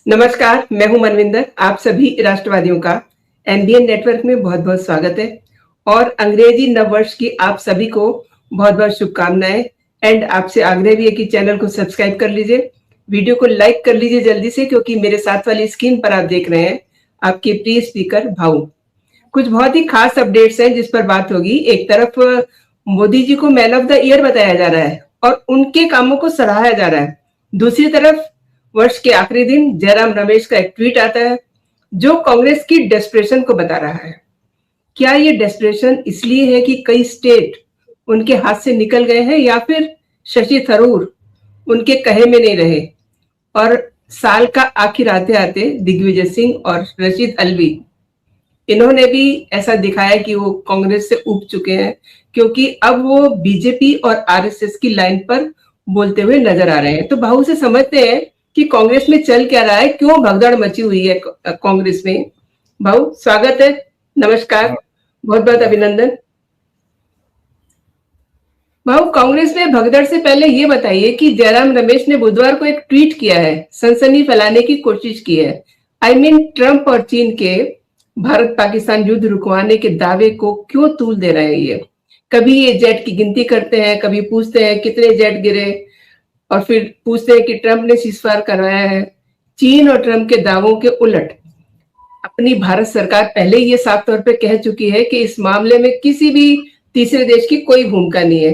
नमस्कार, मैं हूं मनविंदर। आप सभी राष्ट्रवादियों का एनबीएन नेटवर्क में बहुत-बहुत स्वागत है और अंग्रेजी नववर्ष की आप सभी को बहुत-बहुत शुभकामनाएं। एंड आपसे आग्रह भी है कि चैनल को सब्सक्राइब कर लीजिए, वीडियो को लाइक कर लीजिए जल्दी से, क्योंकि मेरे साथ वाली स्क्रीन पर आप देख रहे हैं आपके प्रिय स्पीकर भाऊ। कुछ बहुत ही खास अपडेट्स हैं जिस पर बात होगी। एक तरफ मोदी जी को मैन ऑफ द ईयर बताया जा रहा है और उनके कामों को सराहा जा रहा है। दूसरी तरफ वर्ष के आखिरी दिन जयराम रमेश का एक ट्वीट आता है जो कांग्रेस की डेस्परेशन को बता रहा है। क्या ये डेस्परेशन इसलिए है कि कई स्टेट उनके हाथ से निकल गए हैं, या फिर शशि थरूर उनके कहे में नहीं रहे और साल का आखिर आते आते दिग्विजय सिंह और रशीद अलवी इन्होंने भी ऐसा दिखाया कि वो कांग्रेस से उब चुके हैं, क्योंकि अब वो बीजेपी और आरएसएस की लाइन पर बोलते हुए नजर आ रहे हैं। तो भाऊ से समझते हैं कि कांग्रेस में चल क्या रहा है, क्यों भगदड़ मची हुई है कांग्रेस में। भाऊ स्वागत है, नमस्कार, बहुत बहुत अभिनंदन। भाऊ, कांग्रेस में भगदड़ से पहले ये बताइए कि जयराम रमेश ने बुधवार को एक ट्वीट किया है, सनसनी फैलाने की कोशिश की है। ट्रंप और चीन के भारत पाकिस्तान युद्ध रुकवाने के दावे को क्यों तूल दे रहे हैं ये? कभी ये जेट की गिनती करते हैं, कभी पूछते हैं कितने जेट गिरे, और फिर पूछते हैं कि ट्रंप ने सीजफायर करवाया है। चीन और ट्रंप के दावों के उलट अपनी भारत सरकार पहले ये साफ तौर पे कह चुकी है कि इस मामले में किसी भी तीसरे देश की कोई भूमिका नहीं है।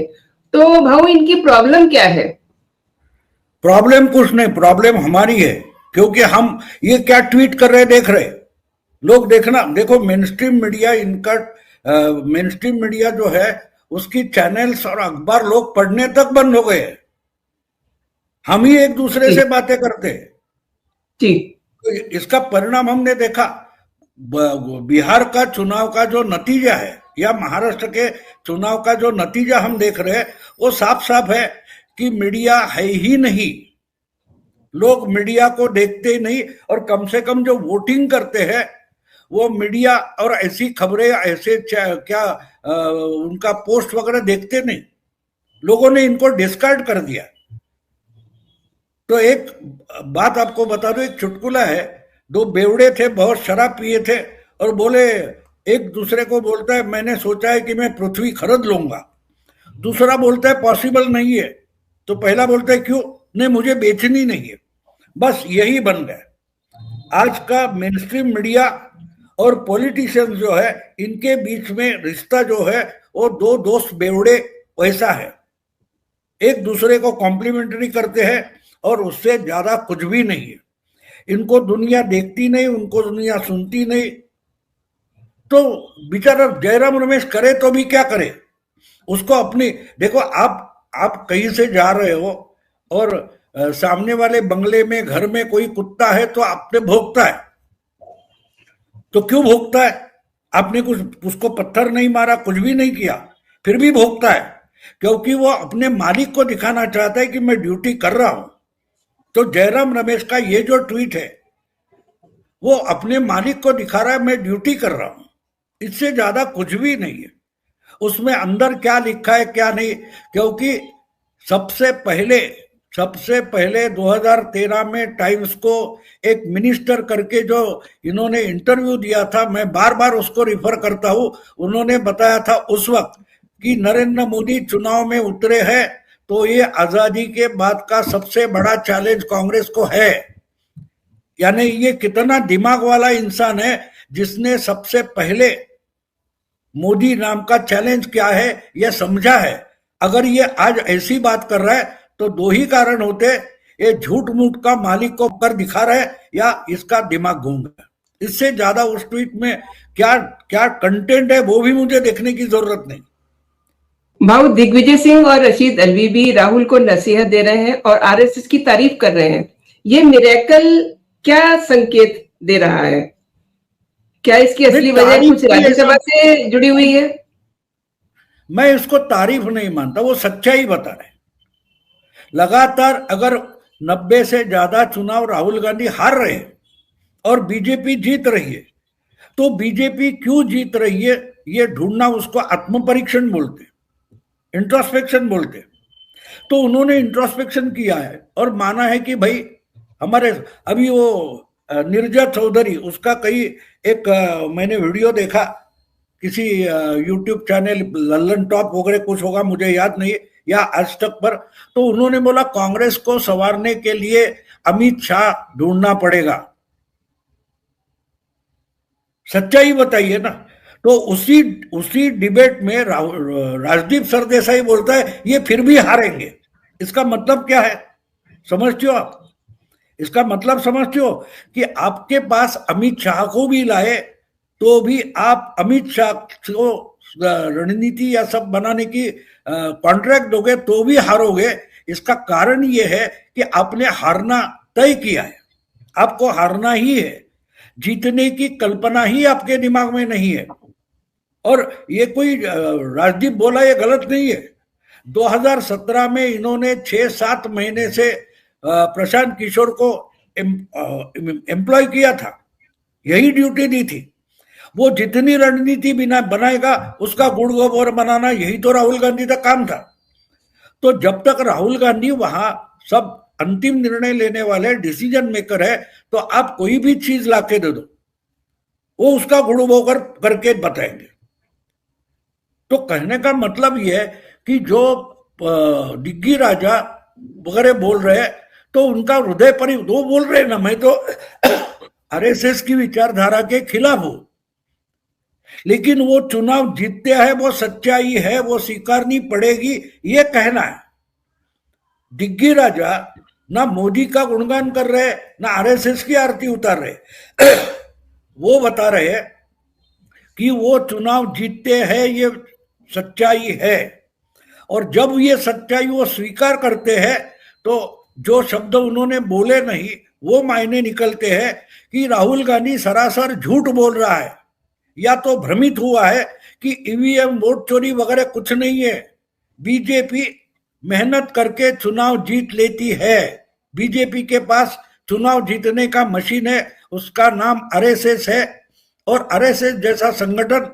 तो भाऊ, इनकी प्रॉब्लम क्या है? प्रॉब्लम कुछ नहीं, प्रॉब्लम हमारी है, क्योंकि हम ये क्या ट्वीट कर रहे देख रहे लोग। देखना, देखो मेन स्ट्रीम मीडिया, इनका मेन स्ट्रीम मीडिया जो है उसकी चैनल्स और अखबार लोग पढ़ने तक बंद हो गए। हम ही एक दूसरे से बातें करते हैं। तो इसका परिणाम हमने देखा। बिहार का चुनाव का जो नतीजा है या महाराष्ट्र के चुनाव का जो नतीजा हम देख रहे हैं, वो साफ साफ है कि मीडिया है ही नहीं। लोग मीडिया को देखते ही नहीं, और कम से कम जो वोटिंग करते हैं वो मीडिया और ऐसी खबरें, ऐसे क्या उनका पोस्ट वगैरह देखते नहीं। लोगों ने इनको डिस्कार्ड कर दिया। तो एक बात आपको बता दो, एक चुटकुला है। दो बेवड़े थे, बहुत शराब पिए थे, और बोले, एक दूसरे को बोलता है मैंने सोचा है कि मैं पृथ्वी खरीद लूंगा। दूसरा बोलता है पॉसिबल नहीं है। तो पहला बोलता है क्यों? नहीं, मुझे बेचनी नहीं है। बस यही बन गया। आज का मेन स्ट्रीम मीडिया और पॉलिटिशियंस जो है, इनके बीच में रिश्ता जो है वो दो दोस्त बेवड़े वैसा है। एक दूसरे को कॉम्प्लीमेंटरी करते हैं और उससे ज्यादा कुछ भी नहीं है। इनको दुनिया देखती नहीं, उनको दुनिया सुनती नहीं। तो बेचारा जयराम रमेश करे तो भी क्या करे, उसको अपनी देखो। आप कहीं से जा रहे हो और सामने वाले बंगले में, घर में कोई कुत्ता है तो आपने भौंकता है। तो क्यों भौंकता है? आपने कुछ उसको पत्थर नहीं मारा, कुछ भी नहीं किया, फिर भी भौंकता है, क्योंकि वो अपने मालिक को दिखाना चाहता है कि मैं ड्यूटी कर रहा हूं। तो जयराम रमेश का ये जो ट्वीट है वो अपने मालिक को दिखा रहा है मैं ड्यूटी कर रहा हूं। इससे ज्यादा कुछ भी नहीं है। उसमें अंदर क्या लिखा है क्या नहीं, क्योंकि सबसे पहले 2013 में टाइम्स को एक मिनिस्टर करके जो इन्होंने इंटरव्यू दिया था, मैं बार बार उसको रिफर करता हूं। उन्होंने बताया था उस वक्त कि नरेंद्र मोदी चुनाव में उतरे हैं तो ये आजादी के बाद का सबसे बड़ा चैलेंज कांग्रेस को है। यानी ये कितना दिमाग वाला इंसान है जिसने सबसे पहले मोदी नाम का चैलेंज क्या है यह समझा है। अगर ये आज ऐसी बात कर रहा है तो दो ही कारण होते, ये झूठ मूठ का मालिक को कर दिखा रहा है या इसका दिमाग घूम गया। इससे ज्यादा उस ट्वीट में क्या क्या कंटेंट है वो भी मुझे देखने की जरूरत नहीं। भाऊ, दिग्विजय सिंह और रशीद अलवी भी राहुल को नसीहत दे रहे हैं और आरएसएस की तारीफ कर रहे हैं। ये मिरेकल क्या संकेत दे रहा है? क्या इसकी असली वजह कुछ राज्यसभा से जुड़ी हुई है? मैं इसको तारीफ नहीं मानता, वो सच्चाई बता रहे। लगातार अगर 90 से ज्यादा चुनाव राहुल गांधी हार रहे हैं और बीजेपी जीत रही है, तो बीजेपी क्यों जीत रही है ये ढूंढना, उसको आत्मपरीक्षण बोलते, इंट्रोस्पेक्शन बोलते। तो उन्होंने इंट्रोस्पेक्शन किया है और माना है कि भाई हमारे अभी वो नीरजा चौधरी, उसका कई एक मैंने वीडियो देखा किसी यूट्यूब चैनल लल्लन टॉप वगैरह कुछ होगा, मुझे याद नहीं, या आज तक पर, तो उन्होंने बोला कांग्रेस को संवारने के लिए अमित शाह ढूंढना पड़ेगा। सच्चाई बताइए ना। तो उसी उसी डिबेट में राजदीप सरदेसाई बोलता है ये फिर भी हारेंगे। इसका मतलब क्या है समझते हो आप? इसका मतलब समझते हो कि आपके पास अमित शाह को भी लाए तो भी आप अमित शाह को रणनीति या सब बनाने की कॉन्ट्रैक्ट दोगे तो भी हारोगे। इसका कारण ये है कि आपने हारना तय किया है, आपको हारना ही है, जीतने की कल्पना ही आपके दिमाग में नहीं है। और ये कोई राजदीप बोला ये गलत नहीं है। 2017 में इन्होंने 6-7 महीने से प्रशांत किशोर को एम्प्लॉय किया था, यही ड्यूटी दी थी। वो जितनी रणनीति बिना बनाएगा उसका गुड़ गोबर बनाना, यही तो राहुल गांधी का काम था। तो जब तक राहुल गांधी वहां सब अंतिम निर्णय लेने वाले डिसीजन मेकर है, तो आप कोई भी चीज लाके दे दो, वो उसका गुड़ गोबर करके बताएंगे। तो कहने का मतलब यह है कि जो डिग्गी राजा वगैरह बोल रहे हैं तो उनका हृदय पर वो बोल रहे हैं ना, मैं तो आरएसएस की विचारधारा के खिलाफ हूं, लेकिन वो चुनाव जीतते हैं, वो सच्चाई है, वो स्वीकारनी पड़ेगी, ये कहना है। डिग्गी राजा ना मोदी का गुणगान कर रहे ना आरएसएस की आरती उतार रहे वो बता रहे कि वो चुनाव जीतते हैं, ये सच्चाई है। और जब ये सच्चाई वो स्वीकार करते हैं तो जो शब्द उन्होंने बोले नहीं वो मायने निकलते हैं कि राहुल गांधी सरासर झूठ बोल रहा है, या तो भ्रमित हुआ है कि ईवीएम वोट चोरी वगैरह कुछ नहीं है, बीजेपी मेहनत करके चुनाव जीत लेती है, बीजेपी के पास चुनाव जीतने का मशीन है, उसका नाम आरएसएस है, और आरएसएस जैसा संगठन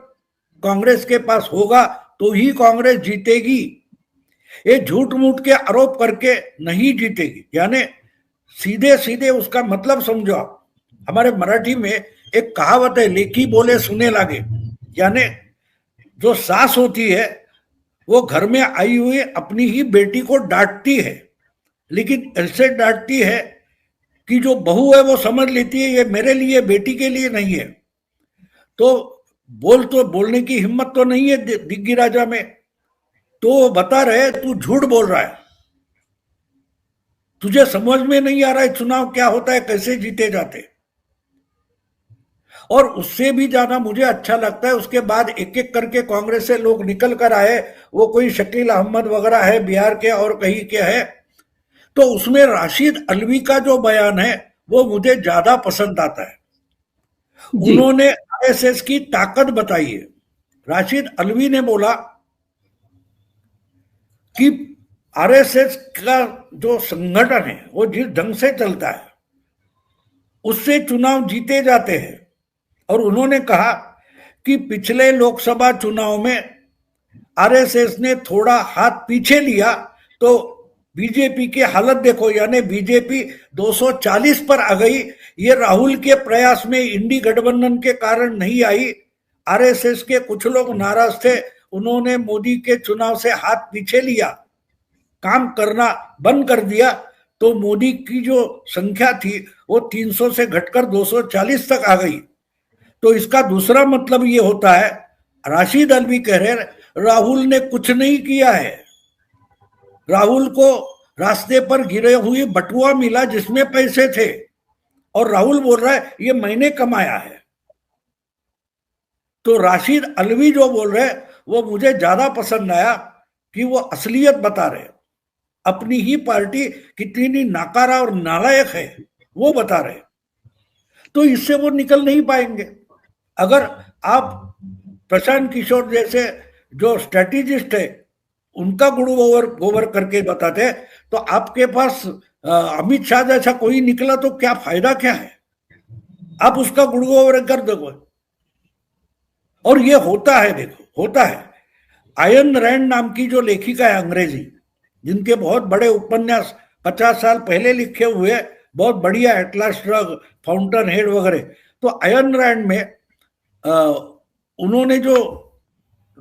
कांग्रेस के पास होगा तो ही कांग्रेस जीतेगी। ये झूठ मूठ के आरोप करके नहीं जीतेगी। यानी सीधे सीधे उसका मतलब समझो आप। हमारे मराठी में एक कहावत है, लेखी बोले सुने लागे। यानी जो सास होती है वो घर में आई हुई अपनी ही बेटी को डांटती है, लेकिन ऐसे डांटती है कि जो बहू है वो समझ लेती है ये मेरे लिए, बेटी के लिए नहीं है। तो बोलने की हिम्मत तो नहीं है डिग्गी राजा में, तो बता रहे तू झूठ बोल रहा है, तुझे समझ में नहीं आ रहा है चुनाव क्या होता है, कैसे जीते जाते। और उससे भी ज्यादा मुझे अच्छा लगता है उसके बाद एक एक करके कांग्रेस से लोग निकल कर आए, वो कोई शकील अहमद वगैरह है बिहार के और कहीं के है, तो उसमें राशिद अल्वी का जो बयान है वो मुझे ज्यादा पसंद आता है। उन्होंने आरएसएस की ताकत बताई है। राशिद अल्वी ने बोला कि आरएसएस का जो संगठन है वो जिस ढंग से चलता है उससे चुनाव जीते जाते हैं। और उन्होंने कहा कि पिछले लोकसभा चुनाव में आरएसएस ने थोड़ा हाथ पीछे लिया तो बीजेपी की हालत देखो, यानी बीजेपी 240 पर आ गई। ये राहुल के प्रयास में इंडी गठबंधन के कारण नहीं आई। आरएसएस के कुछ लोग नाराज थे, उन्होंने मोदी के चुनाव से हाथ पीछे लिया, काम करना बंद कर दिया, तो मोदी की जो संख्या थी वो 300 से घटकर 240 तक आ गई। तो इसका दूसरा मतलब ये होता है, राशिद अल्वी कह रहे राहुल ने कुछ नहीं किया है, राहुल को रास्ते पर गिरे हुए बटुआ मिला जिसमें पैसे थे, और राहुल बोल रहा है ये मैंने कमाया है। तो राशिद अल्वी जो बोल रहे वो मुझे ज्यादा पसंद आया कि वो असलियत बता रहे, अपनी ही पार्टी कितनी नाकारा और नालायक है वो बता रहे। तो इससे वो निकल नहीं पाएंगे। अगर आप प्रशांत किशोर जैसे जो स्ट्रेटेजिस्ट है उनका गुड़ गोबर करके बताते तो आपके पास अमित शाह जैसा कोई निकला तो क्या फायदा क्या है, आप उसका गुड़ गोबर कर दो। और ये होता है, देखो होता है। आयन रैंड नाम की जो लेखिका है अंग्रेजी, जिनके बहुत बड़े उपन्यास 50 साल पहले लिखे हुए बहुत बढ़िया एटलास ड्रग, फाउंटन हेड वगैरह। तो आयन रैंड में उन्होंने जो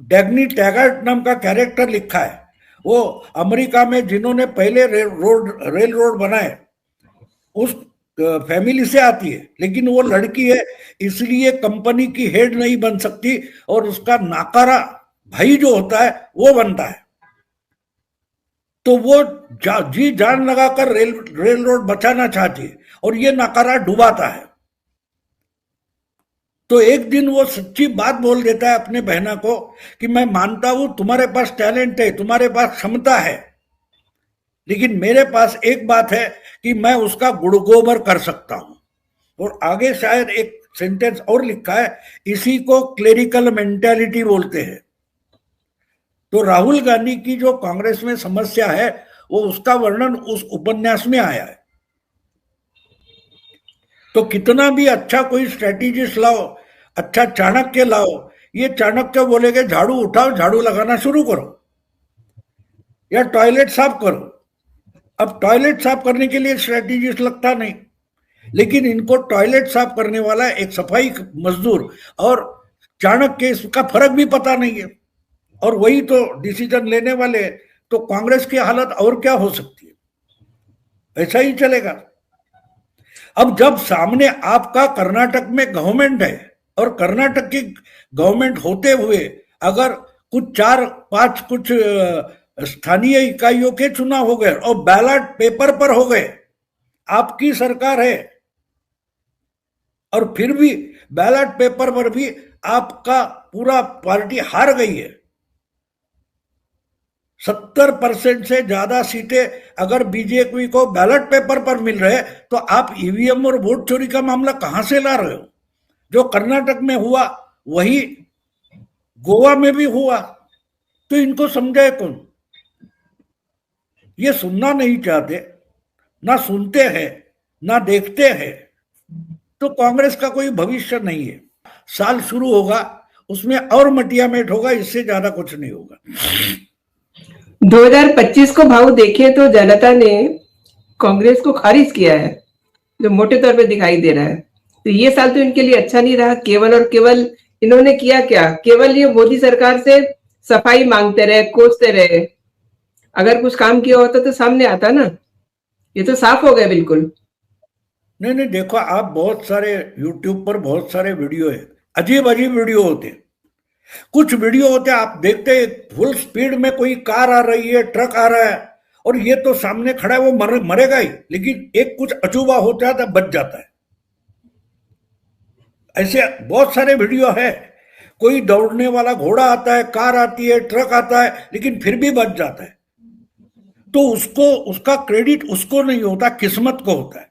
डैग्नी टैगर्ट नाम का कैरेक्टर लिखा है, वो अमेरिका में जिन्होंने पहले रेल रोड बनाए उस फैमिली से आती है, लेकिन वो लड़की है इसलिए कंपनी की हेड नहीं बन सकती, और उसका नाकारा भाई जो होता है वो बनता है। तो वो जी जान लगाकर रेल रोड बचाना चाहती है और ये नाकारा डुबाता है। तो एक दिन वो सच्ची बात बोल देता है अपने बहना को कि मैं मानता हूं तुम्हारे पास टैलेंट है, तुम्हारे पास क्षमता है, लेकिन मेरे पास एक बात है कि मैं उसका गुड़गोबर कर सकता हूं। और आगे शायद एक सेंटेंस और लिखा है, इसी को क्लेरिकल मेंटालिटी बोलते हैं। तो राहुल गांधी की जो कांग्रेस में समस्या है वो उसका वर्णन उस उपन्यास में आया है। तो कितना भी अच्छा कोई स्ट्रेटेजिस्ट लाओ, अच्छा चाणक्य लाओ, ये चाणक्य बोलेगे झाड़ू उठाओ, झाड़ू लगाना शुरू करो, या टॉयलेट साफ करो। अब टॉयलेट साफ करने के लिए स्ट्रेटेजिस्ट लगता नहीं, लेकिन इनको टॉयलेट साफ करने वाला एक सफाई मजदूर और चाणक्य, इसका फर्क भी पता नहीं है, और वही तो डिसीजन लेने वाले। तो कांग्रेस की हालत और क्या हो सकती है, ऐसा ही चलेगा। अब जब सामने आपका कर्नाटक में गवर्नमेंट है और कर्नाटक की गवर्नमेंट होते हुए अगर कुछ 4-5 कुछ स्थानीय इकाइयों के चुनाव हो गए और बैलेट पेपर पर हो गए, आपकी सरकार है, और फिर भी बैलेट पेपर पर भी आपका पूरा पार्टी हार गई है। 70% से ज्यादा सीटें अगर बीजेपी को बैलेट पेपर पर मिल रहे तो आप ईवीएम और वोट चोरी का मामला कहां से ला रहे हो? जो कर्नाटक में हुआ वही गोवा में भी हुआ, तो इनको समझाए कौन? ये सुनना नहीं चाहते, ना सुनते हैं, ना देखते हैं। तो कांग्रेस का कोई भविष्य नहीं है। साल शुरू होगा उसमें और मटियामेट होगा, इससे ज्यादा कुछ नहीं होगा। 2025 को भाव देखें तो जनता ने कांग्रेस को खारिज किया है, जो मोटे तौर पे दिखाई दे रहा है। तो ये साल तो इनके लिए अच्छा नहीं रहा। केवल और केवल इन्होंने किया क्या? केवल ये मोदी सरकार से सफाई मांगते रहे, कोसते रहे। अगर कुछ काम किया होता तो सामने आता ना। ये तो साफ हो गया बिल्कुल। नहीं, देखो आप बहुत सारे यूट्यूब पर बहुत सारे वीडियो है, अजीब अजीब वीडियो होते हैं। कुछ वीडियो होते हैं आप देखते हैं फुल स्पीड में कोई कार आ रही है, ट्रक आ रहा है, और ये तो सामने खड़ा है, वो मरेगा ही, लेकिन एक कुछ अचूबा होता है तो बच जाता है। ऐसे बहुत सारे वीडियो है। कोई दौड़ने वाला घोड़ा आता है, कार आती है, ट्रक आता है, लेकिन फिर भी बच जाता है। तो उसको, उसका क्रेडिट उसको नहीं होता, किस्मत को होता है।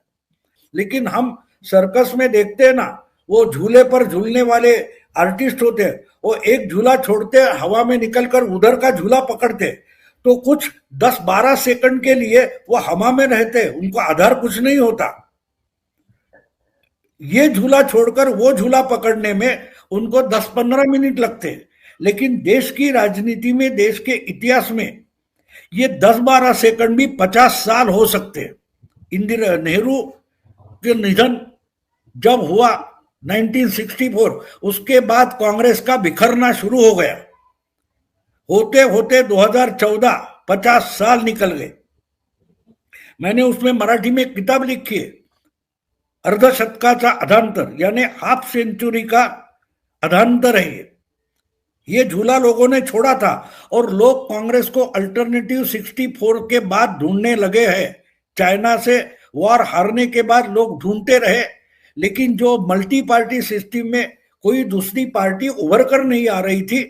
लेकिन हम सर्कस में देखते हैं ना, वो झूले पर झूलने वाले आर्टिस्ट होते हैं, वो एक झूला छोड़ते हवा में निकलकर उधर का झूला पकड़ते, तो कुछ 10-12 सेकंड के लिए वो हवा में रहते, उनको आधार कुछ नहीं होता। ये झूला छोड़कर वो झूला पकड़ने में उनको 10-15 मिनट लगते हैं। लेकिन देश की राजनीति में, देश के इतिहास में ये 10-12 सेकंड भी 50 साल हो सकते हैं। इंदिरा नेहरू के निधन जब हुआ 1964, उसके बाद कांग्रेस का बिखरना शुरू हो गया। होते होते 2014, 50 साल निकल गए। मैंने उसमें मराठी में किताब लिखी है, अर्धशतकाचा अधांतर, यानी हाफ सेंचुरी का अधांतर है ये झूला लोगों ने छोड़ा था, और लोग कांग्रेस को अल्टरनेटिव 64 के बाद ढूंढने लगे हैं। चाइना से वॉर हारने के बाद लोग ढूंढते रहे, लेकिन जो मल्टी पार्टी सिस्टम में कोई दूसरी पार्टी उभर कर नहीं आ रही थी।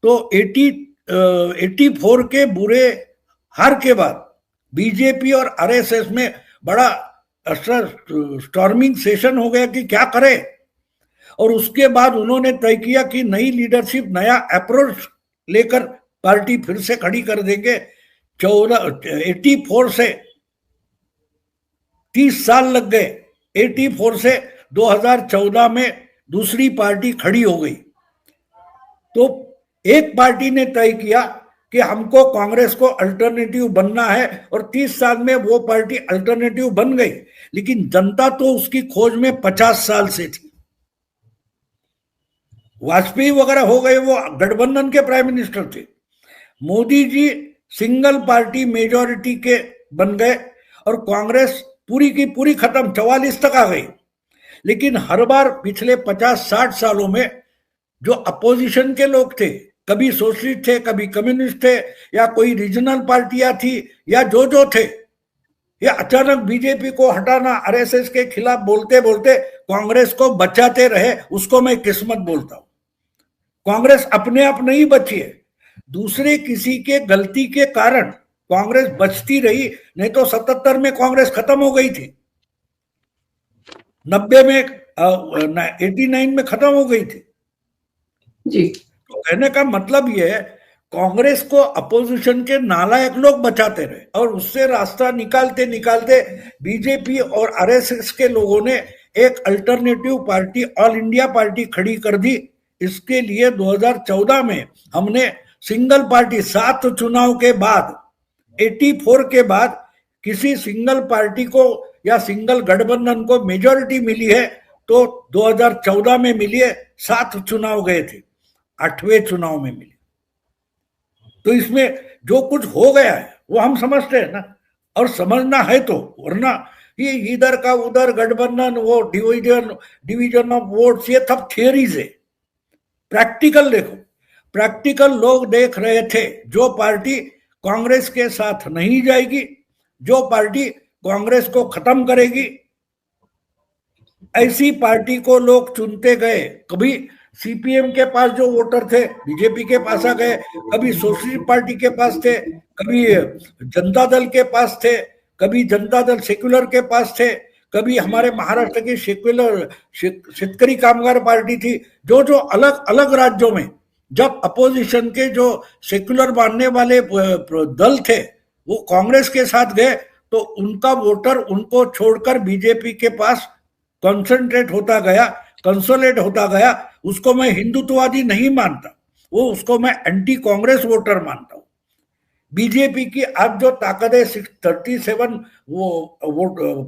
तो 84 के बुरे हार के बाद बीजेपी और आरएसएस में बड़ा स्टॉर्मिंग सेशन हो गया कि क्या करें, और उसके बाद उन्होंने तय किया कि नई लीडरशिप, नया अप्रोच लेकर पार्टी फिर से खड़ी कर देंगे। 84 से 30 साल लग गए। 84 से 2014 में दूसरी पार्टी खड़ी हो गई। तो एक पार्टी ने तय किया कि हमको कांग्रेस को अल्टरनेटिव बनना है, और 30 साल में वो पार्टी अल्टरनेटिव बन गई, लेकिन जनता तो उसकी खोज में 50 साल से थी। वाजपेयी वगैरह हो गए, वो गठबंधन के प्राइम मिनिस्टर थे। Modi ji single party majority के बन गए और कांग्रेस पूरी की पूरी खत्म, 44 तक आ गई। लेकिन हर बार पिछले 50-60 सालों में जो अपोजिशन के लोग थे, कभी सोशलिस्ट थे, कभी कम्युनिस्ट थे, या कोई रीजनल पार्टियां थी, या जो थे, या अचानक बीजेपी को हटाना, आरएसएस के खिलाफ बोलते बोलते कांग्रेस को बचाते रहे, उसको मैं किस्मत बोलता हूं। कांग्रेस अपने आप नहीं बची है, दूसरे किसी के गलती के कारण कांग्रेस बचती रही, नहीं तो 77 में कांग्रेस खत्म हो गई थी, 90 में 89 में खत्म हो गई थी जी। तो कहने का मतलब ये है, कांग्रेस को अपोजिशन के नालायक लोग बचाते रहे, और उससे रास्ता निकालते निकालते बीजेपी और आरएसएस के लोगों ने एक alternative party, all India party खड़ी कर दी। इसके लिए 2014 में हमने सिंगल पार्टी, 7 चुनाव के बाद, 84 के बाद किसी सिंगल पार्टी को या सिंगल गठबंधन को मेजॉरिटी मिली है तो 2014 में मिली है। 7 चुनाव गए थे, 8वें चुनाव में मिली। तो इसमें जो कुछ हो गया है वो हम समझते हैं ना, और समझना है तो, वरना ये इधर का उधर गठबंधन, वो डिवीजन ऑफ वोट्स, ये सब थियरीज है। प्रैक्टिकल देखो, प्रैक्टिकल लोग देख रहे थे, जो पार्टी कांग्रेस के साथ नहीं जाएगी, जो पार्टी कांग्रेस को खत्म करेगी, ऐसी पार्टी को लोग चुनते गए। कभी सीपीएम के पास जो वोटर थे बीजेपी के पास आ गए, कभी सोशलिस्ट पार्टी के पास थे, कभी जनता दल के पास थे, कभी जनता दल सेक्युलर के पास थे, कभी हमारे महाराष्ट्र की सेक्युलर शेतकरी कामगार पार्टी थी। जो जो अलग अलग राज्यों में जब अपोजिशन के जो सेक्युलर मानने वाले दल थे वो कांग्रेस के साथ गए, तो उनका वोटर उनको छोड़कर बीजेपी के पास कंसंट्रेट होता गया, कंसोलेट होता गया। उसको मैं हिंदुत्ववादी नहीं मानता, वो उसको मैं एंटी कांग्रेस वोटर मानता हूं। बीजेपी की अब जो ताकत है 37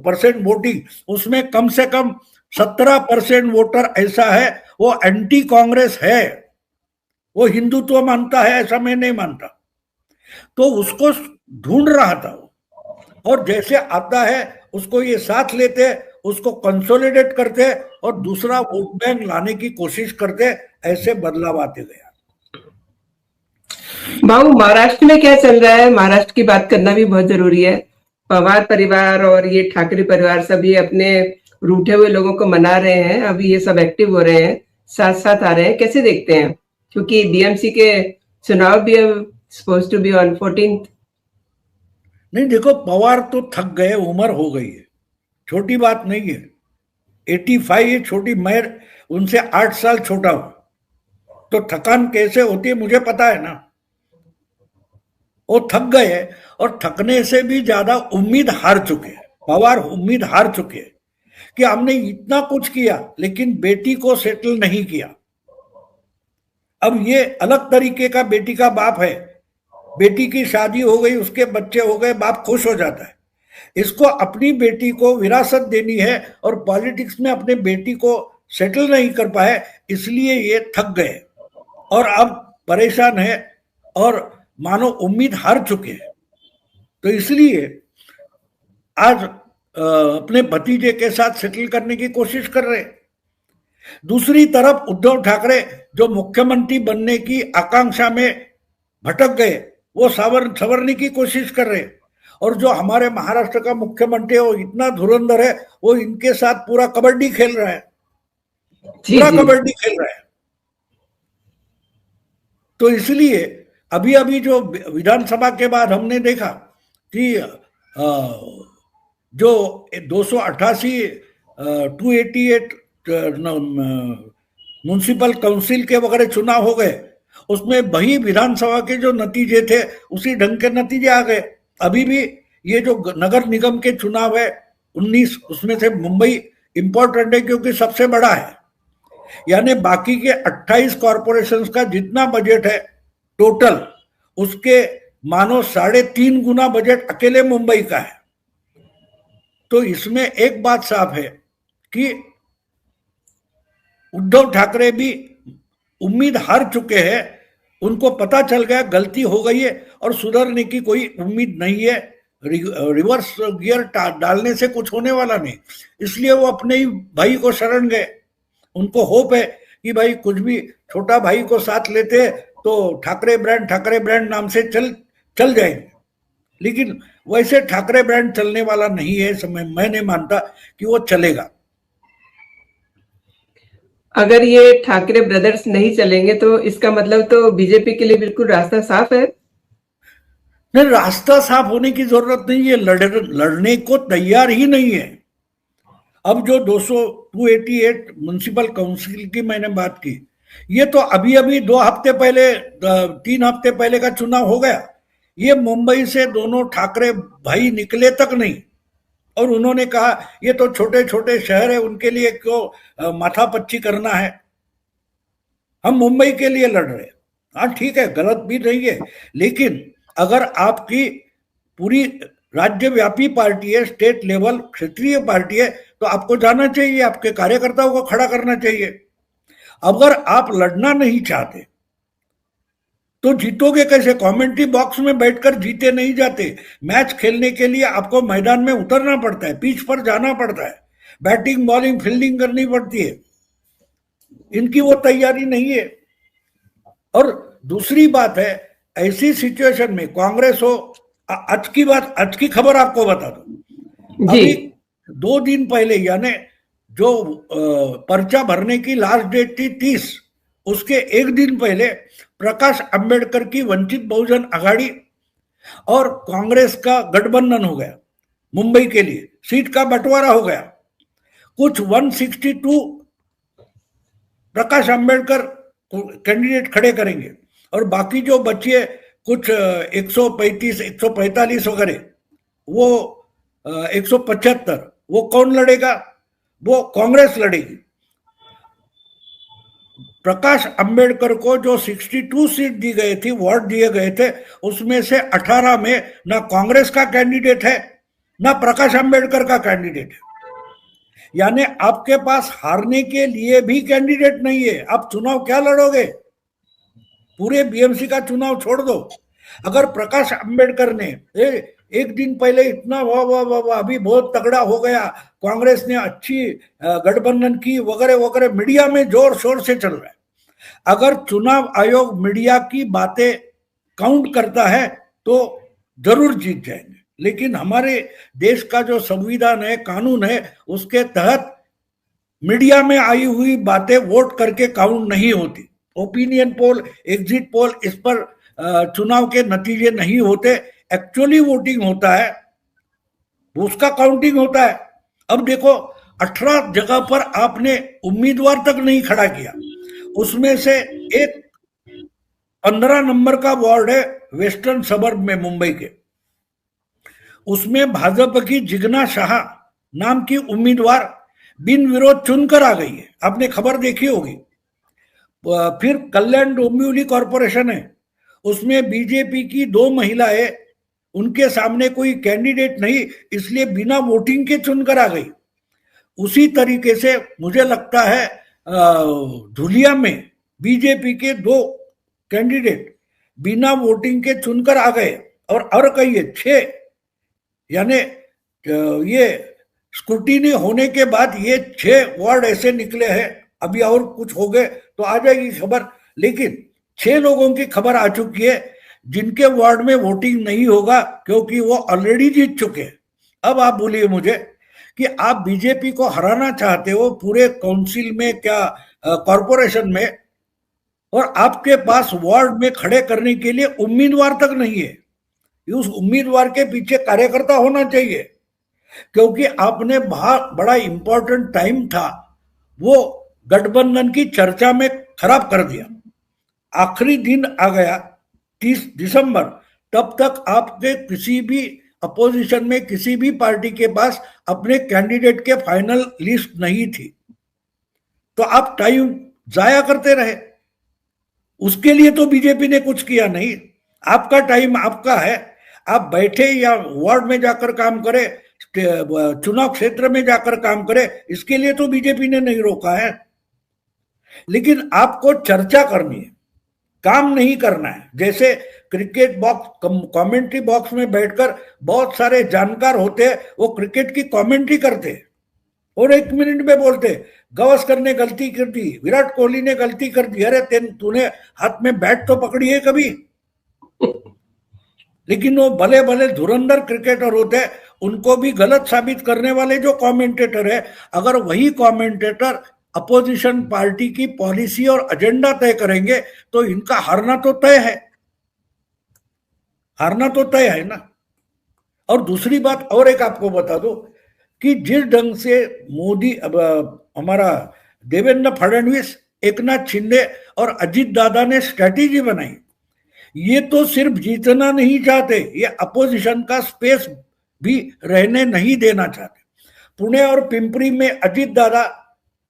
परसेंट वोटिंग, उसमें कम से कम 17% वोटर ऐसा है वो एंटी कांग्रेस है, वो हिंदुत्व मानता है, ऐसा मैं नहीं मानता। तो उसको ढूंढ रहा था वो, और जैसे आता है उसको ये साथ लेते, उसको कंसोलिडेट करते और दूसरा वोट बैंक लाने की कोशिश करते, ऐसे बदलाव आते गया। बाबू, महाराष्ट्र में क्या चल रहा है? महाराष्ट्र की बात करना भी बहुत जरूरी है। पवार परिवार और ये ठाकरे परिवार सभी अपने रूठे हुए लोगों को मना रहे हैं, अभी ये सब एक्टिव हो रहे हैं, साथ साथ आ रहे हैं, कैसे देखते हैं? क्योंकि डीएमसी के चुनाव भी अब suppose to be on 14th। नहीं देखो, पवार तो थक गए, उम्र हो गई है, छोटी बात नहीं है। 85 ये छोटी, मैं उनसे 8 साल छोटा हूं, तो थकान कैसे होती है मुझे पता है ना। वो थक गए, और थकने से भी ज्यादा उम्मीद हार चुके हैं। पवार उम्मीद हार चुके हैं कि हमने इतना कुछ किया लेकिन बेटी को सेटल नहीं किया। अब ये अलग तरीके का बेटी का बाप है, बेटी की शादी हो गई, उसके बच्चे हो गए, बाप खुश हो जाता है। इसको अपनी बेटी को विरासत देनी है, और पॉलिटिक्स में अपने बेटी को सेटल नहीं कर पाए, इसलिए ये थक गए और अब परेशान है, और मानो उम्मीद हार चुके हैं। तो इसलिए आज अपने भतीजे के साथ सेटल करने की कोशिश कर रहे हैं। दूसरी तरफ उद्धव ठाकरे जो मुख्यमंत्री बनने की आकांक्षा में भटक गए, वो संवरने की कोशिश कर रहे हैं। और जो हमारे महाराष्ट्र का मुख्यमंत्री है वो इतना धुरंधर है, वो इनके साथ पूरा कबड्डी खेल रहा है, पूरा कबड्डी खेल रहा है। तो इसलिए अभी अभी जो विधानसभा के बाद हमने देखा कि जो 288 288 म्युनिसिपल काउंसिल के वगैरह चुनाव हो गए, उसमें वही विधानसभा के जो नतीजे थे उसी ढंग के नतीजे आ गए। अभी भी ये जो नगर निगम के चुनाव है 19, उसमें से मुंबई इंपॉर्टेंट है क्योंकि सबसे बड़ा है, यानी बाकी के 28 कॉरपोरेशंस का जितना बजट है टोटल, उसके मानो 3.5 गुना बजट अकेले मुंबई का है। तो इसमें एक बात साफ है कि उद्धव ठाकरे भी उम्मीद हार चुके हैं, उनको पता चल गया गलती हो गई है और सुधरने की कोई उम्मीद नहीं है, रिवर्स गियर डालने से कुछ होने वाला नहीं, इसलिए वो अपने ही भाई को शरण गए। उनको होप है कि भाई कुछ भी छोटा भाई को साथ लेते तो ठाकरे ब्रांड नाम से चल जाएंगे, लेकिन वैसे ठाकरे ब्रांड चलने वाला नहीं है, समय मैं नहीं मानता कि वो चलेगा। अगर ये ठाकरे ब्रदर्स नहीं चलेंगे तो इसका मतलब तो बीजेपी के लिए बिल्कुल रास्ता साफ है। नहीं, रास्ता साफ होने की जरूरत नहीं है, लड़ने को तैयार ही नहीं है। अब जो 288 म्युनिसिपल काउंसिल की मैंने बात की, ये तो अभी 3 हफ्ते पहले का चुनाव हो गया। ये मुंबई से दोनों ठाकरे भाई निकले तक नहीं, और उन्होंने कहा ये तो छोटे छोटे शहर है, उनके लिए क्यों माथापच्ची करना है, हम मुंबई के लिए लड़ रहे हैं। हाँ ठीक है, गलत भी नहीं है, लेकिन अगर आपकी पूरी राज्यव्यापी पार्टी है, स्टेट लेवल क्षेत्रीय पार्टी है, तो आपको जाना चाहिए, आपके कार्यकर्ताओं को खड़ा करना चाहिए। अगर आप लड़ना नहीं चाहते तो जीतोगे कैसे? कमेंट्री बॉक्स में बैठकर जीते नहीं जाते। मैच खेलने के लिए आपको मैदान में उतरना पड़ता है, पिच पर जाना पड़ता है, बैटिंग बॉलिंग फील्डिंग करनी पड़ती है। इनकी वो तैयारी नहीं है। और दूसरी बात है, ऐसी सिचुएशन में कांग्रेस हो, आज की खबर आपको बता दो, अभी 2 दिन पहले, यानी जो पर्चा भरने की लास्ट डेट थी 30, उसके 1 दिन पहले प्रकाश अंबेडकर की वंचित बहुजन आघाड़ी और कांग्रेस का गठबंधन हो गया, मुंबई के लिए सीट का बंटवारा हो गया। कुछ 162 प्रकाश अंबेडकर कैंडिडेट खड़े करेंगे और बाकी जो बचे कुछ 135 145 वगैरह, वो 175, वो कौन लड़ेगा? वो कांग्रेस लड़ेगी। प्रकाश अंबेडकर को जो 62 सीट दी गई थी, वोट दिए गए थे, उसमें से 18 में ना कांग्रेस का कैंडिडेट है ना प्रकाश अंबेडकर का कैंडिडेट है। यानी आपके पास हारने के लिए भी कैंडिडेट नहीं है। आप चुनाव क्या लड़ोगे? पूरे बीएमसी का चुनाव छोड़ दो। अगर प्रकाश अंबेडकर ने एक दिन पहले इतना वाह वाह वाह वाह अभी बहुत तगड़ा हो गया, कांग्रेस ने अच्छी गठबंधन की वगैरह वगैरह, मीडिया में जोर शोर से चल रहा है। अगर चुनाव आयोग मीडिया की बातें काउंट करता है तो जरूर जीत जाएंगे, लेकिन हमारे देश का जो संविधान है, कानून है, उसके तहत मीडिया में आई हुई बातें वोट करके काउंट नहीं होती। ओपिनियन पोल, एग्जिट पोल, इस पर चुनाव के नतीजे नहीं होते। एक्चुअली वोटिंग होता है, उसका काउंटिंग होता है। अब देखो, 18 जगह पर आपने उम्मीदवार तक नहीं खड़ा किया, उसमें से एक 15 नंबर का वार्ड है वेस्टर्न सबर्ब में मुंबई के, उसमें भाजपा की जिग्ना शाह नाम की उम्मीदवार बिन विरोध चुनकर आ गई है, आपने खबर देखी होगी। फिर कल्याण डोंबिवली कॉरपोरेशन है, उसमें बीजेपी की 2 महिलाएं, उनके सामने कोई कैंडिडेट नहीं, इसलिए बिना वोटिंग के चुनकर आ गई। उसी तरीके से मुझे लगता है धुलिया में बीजेपी के 2 कैंडिडेट बिना वोटिंग के चुनकर आ गए, और कहिए 6, यानी ये स्क्रूटिनी होने के बाद ये 6 वार्ड ऐसे निकले हैं। अभी और कुछ हो गए तो आ जाएगी खबर, लेकिन 6 लोगों की खबर आ चुकी है जिनके वार्ड में वोटिंग नहीं होगा, क्योंकि वो ऑलरेडी जीत चुके हैं। अब आप बोलिए मुझे कि आप बीजेपी को हराना चाहते हो पूरे काउंसिल में, क्या कॉरपोरेशन में, और आपके पास वार्ड में खड़े करने के लिए उम्मीदवार तक नहीं है। उस उम्मीदवार के पीछे कार्यकर्ता होना चाहिए, क्योंकि आपने बहुत बड़ा इंपॉर्टेंट टाइम था वो गठबंधन की चर्चा में खराब कर दिया। आखिरी दिन आ गया 30 दिसंबर, तब तक आपके किसी भी अपोजिशन में किसी भी पार्टी के पास अपने कैंडिडेट के फाइनल लिस्ट नहीं थी, तो आप टाइम जाया करते रहे। उसके लिए तो बीजेपी ने कुछ किया नहीं। आपका टाइम आपका है, आप बैठे या वार्ड में जाकर काम करें, चुनाव क्षेत्र में जाकर काम करें, इसके लिए तो बीजेपी ने नहीं रोका है। लेकिन आपको चर्चा करनी है, काम नहीं करना है। जैसे क्रिकेट बॉक्स कमेंट्री बॉक्स में बैठकर बहुत सारे जानकार होते हैं, वो क्रिकेट की कमेंट्री करते हैं और 1 मिनट में बोलते, गावस्कर ने गलती कर दी, विराट कोहली ने गलती कर दी, अरे तूने हाथ में बैट तो पकड़ी है कभी? लेकिन वो भले भले धुरंधर क्रिकेटर होते हैं, उनको भी गलत साबित करने वाले जो कमेंटेटर है, अगर वही कमेंटेटर अपोजिशन पार्टी की पॉलिसी और एजेंडा तय करेंगे तो इनका हारना तो तय है, हारना तो तय है ना। और दूसरी बात और एक आपको बता दो कि जिस ढंग से मोदी, हमारा देवेंद्र फडणवीस, एकनाथ शिंदे और अजीत दादा ने स्ट्रैटेजी बनाई, ये तो सिर्फ जीतना नहीं चाहते, ये अपोजिशन का स्पेस भी रहने नहीं देना चाहते। पुणे और पिंपरी में अजीत दादा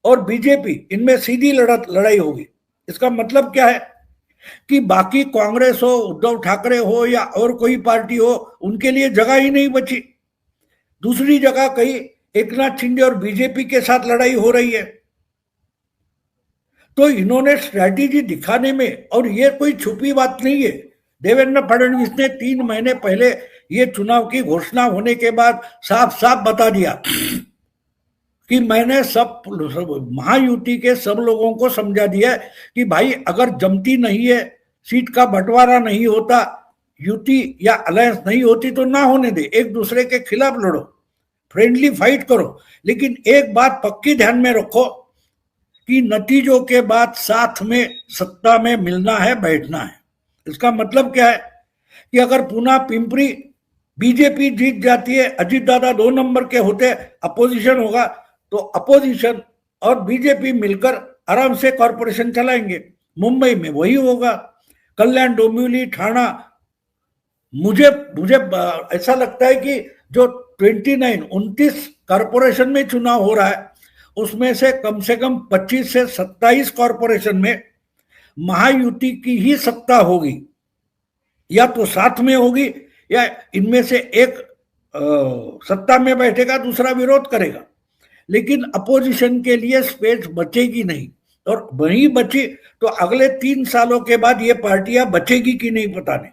और बीजेपी, इनमें सीधी लड़ाई होगी। इसका मतलब क्या है कि बाकी कांग्रेस हो, उद्धव ठाकरे हो या और कोई पार्टी हो, उनके लिए जगह ही नहीं बची। दूसरी जगह कहीं एकनाथ शिंदे और बीजेपी के साथ लड़ाई हो रही है। तो इन्होंने स्ट्रैटेजी दिखाने में, और ये कोई छुपी बात नहीं है, देवेंद्र फडणवीस ने 3 महीने पहले ये चुनाव की घोषणा होने के बाद साफ साफ बता दिया कि मैंने सब महायुति के सब लोगों को समझा दिया कि भाई अगर जमती नहीं है, सीट का बंटवारा नहीं होता, युति या अलायंस नहीं होती तो ना होने दे, एक दूसरे के खिलाफ लड़ो, फ्रेंडली फाइट करो, लेकिन एक बात पक्की ध्यान में रखो कि नतीजों के बाद साथ में सत्ता में मिलना है, बैठना है। इसका मतलब क्या है कि अगर पुणे पिंपरी बीजेपी जीत जाती है, अजीत दादा 2 नंबर के होते, अपोजिशन होगा, तो अपोजिशन और बीजेपी मिलकर आराम से कॉरपोरेशन चलाएंगे। मुंबई में वही होगा, कल्याण, डोंबिवली, ठाणा। मुझे ऐसा लगता है कि जो 29 कॉरपोरेशन में चुनाव हो रहा है, उसमें से कम 25 से 27 कॉरपोरेशन में महायुति की ही सत्ता होगी, या तो साथ में होगी या इनमें से एक सत्ता में बैठेगा, दूसरा विरोध करेगा, लेकिन अपोजिशन के लिए स्पेस बचेगी नहीं। और वही बची तो अगले 3 सालों के बाद ये पार्टियां बचेगी कि नहीं पता नहीं।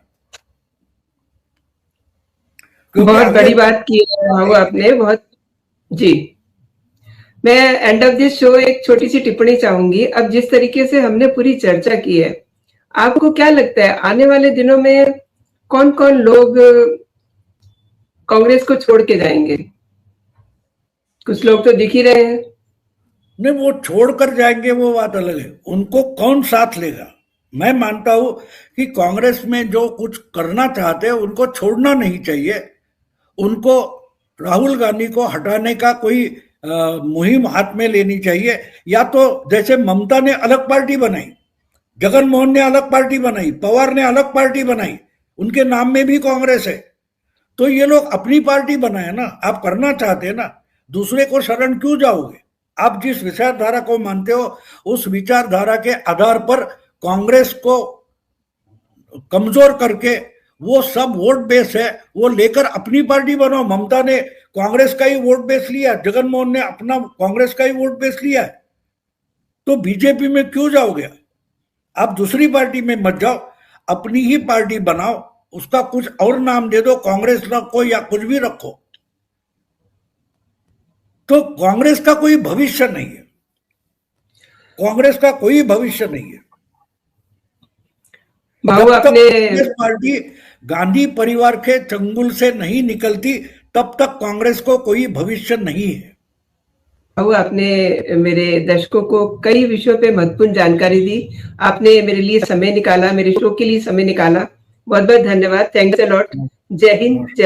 बहुत बड़ी बात की है आपने, बहुत। जी, मैं एंड ऑफ दिस शो एक छोटी सी टिप्पणी चाहूंगी। अब जिस तरीके से हमने पूरी चर्चा की है, आपको क्या लगता है आने वाले दिनों में कौन कौन लोग कांग्रेस को छोड़ के जाएंगे? कुछ लोग तो दिख ही रहे हैं। नहीं, वो छोड़कर जाएंगे वो बात अलग है, उनको कौन साथ लेगा? मैं मानता हूं कि कांग्रेस में जो कुछ करना चाहते हैं उनको छोड़ना नहीं चाहिए। उनको राहुल गांधी को हटाने का कोई मुहिम हाथ में लेनी चाहिए, या तो जैसे ममता ने अलग पार्टी बनाई, जगन मोहन ने अलग पार्टी बनाई, पवार ने अलग पार्टी बनाई, उनके नाम में भी कांग्रेस है, तो ये लोग अपनी पार्टी बनाए ना। आप करना चाहते हैं ना, दूसरे को शरण क्यों जाओगे? आप जिस विचारधारा को मानते हो उस विचारधारा के आधार पर कांग्रेस को कमजोर करके वो सब वोट बेस है वो लेकर अपनी पार्टी बनाओ। ममता ने कांग्रेस का ही वोट बेस लिया, जगन मोहन ने अपना कांग्रेस का ही वोट बेस लिया है, तो बीजेपी में क्यों जाओगे? आप दूसरी पार्टी में मत जाओ, अपनी ही पार्टी बनाओ, उसका कुछ और नाम दे दो, कांग्रेस रखो या कुछ भी रखो। तो कांग्रेस का कोई भविष्य नहीं है, कांग्रेस का कोई भविष्य नहीं है। जब तक कांग्रेस पार्टी गांधी परिवार के चंगुल से नहीं निकलती तब तक कांग्रेस को कोई भविष्य नहीं है। बाबू, आपने मेरे दर्शकों को कई विषयों पे महत्वपूर्ण जानकारी दी। आपने मेरे लिए समय निकाला, मेरे शो के लिए समय निकाला। बहुत बहुत धन्यवाद। Thanks a lot. जय हिंद, जय